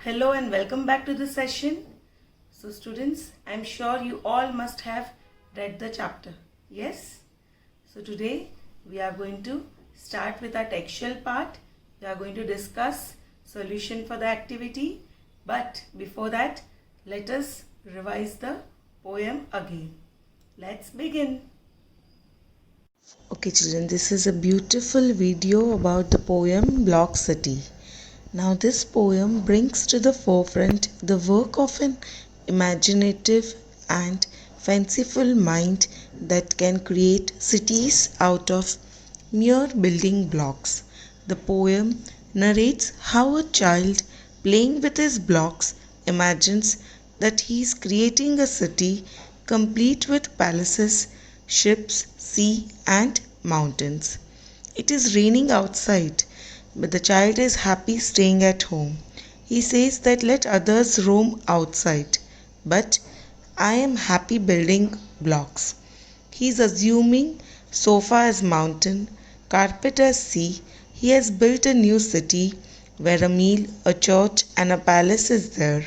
Hello and welcome back to the session. So students, I'm sure you all must have read the chapter. Yes? So today we are going to start with our textual part. We are going to discuss solution for the activity. But before that, let us revise the poem again. Let's begin. Okay children, this is a beautiful video about the poem Block City. Now this poem brings to the forefront the work of an imaginative and fanciful mind that can create cities out of mere building blocks. The poem narrates how a child playing with his blocks imagines that he is creating a city complete with palaces, ships, sea and mountains. It is raining outside, but the child is happy staying at home. He says that let others roam outside, but I am happy building blocks. He is assuming sofa as mountain, carpet as sea. He has built a new city where a mill, a church, and a palace is there.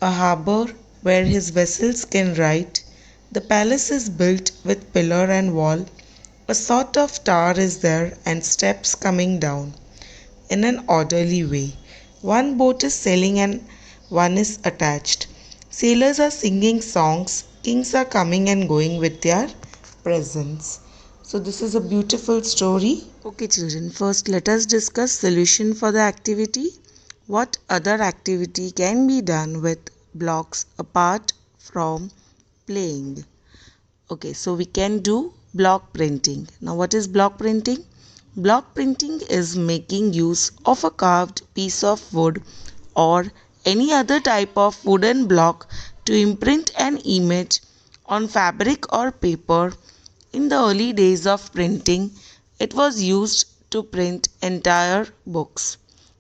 A harbour where his vessels can ride. The palace is built with pillar and wall. A sort of tower is there and steps coming down in an orderly way. One boat is sailing and one is attached. Sailors are singing songs. Kings are coming and going with their presents. So this is a beautiful story. Okay children, first let us discuss solution for the activity. What other activity can be done with blocks apart from playing? Okay, so we can do block printing. Now what is block printing? Block printing is making use of a carved piece of wood or any other type of wooden block to imprint an image on fabric or paper. In the early days of printing, it was used to print entire books.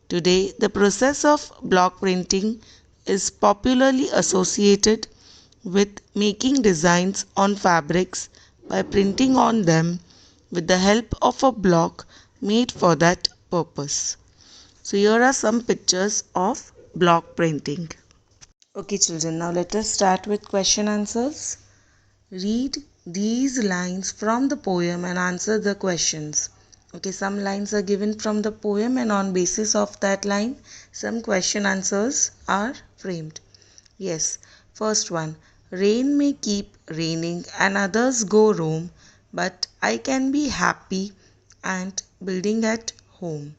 Today, the process of block printing is popularly associated with making designs on fabrics by printing on them with the help of a block made for that purpose. So here are some pictures of block printing. Okay children, now let us start with question answers. Read these lines from the poem and answer the questions. Okay, some lines are given from the poem and on basis of that line, some question answers are framed. Yes, first one. Rain may keep raining and others go roam, but I can be happy and building at home.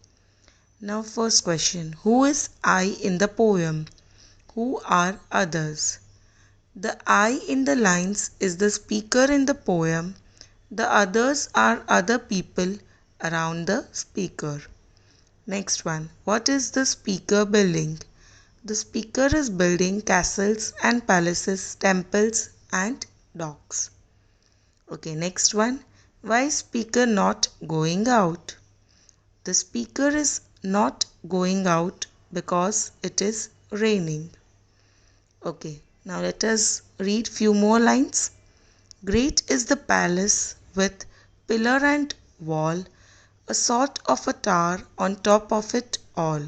Now first question. Who is I in the poem? Who are others? The I in the lines is the speaker in the poem. The others are other people around the speaker. Next one. What is the speaker building? The speaker is building castles and palaces, temples and docks. Okay, next one. Why is speaker not going out? The speaker is not going out because it is raining. Okay, now let us read few more lines. Great is the palace with pillar and wall, a sort of a tower on top of it all.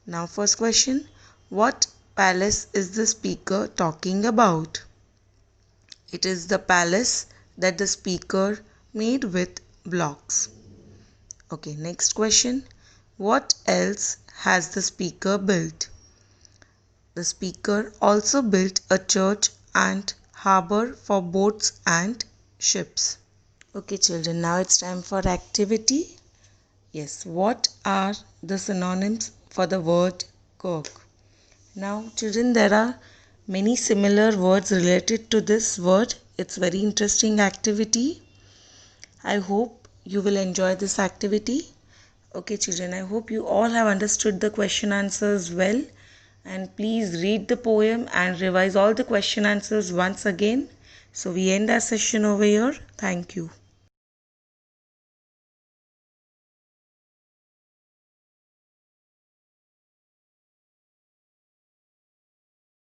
Now first question, what palace is the speaker talking about? It is the palace that the speaker made with blocks. Okay, next question, what else has the speaker built? The speaker also built a church and harbour for boats and ships. Okay children, now it's time for activity. Yes, what are the synonyms for the word cook? Now children, there are many similar words related to this word. It's very interesting activity. I hope you will enjoy this activity. Okay children, I hope you all have understood the question answers well. And please read the poem and revise all the question answers once again. So we end our session over here. Thank you.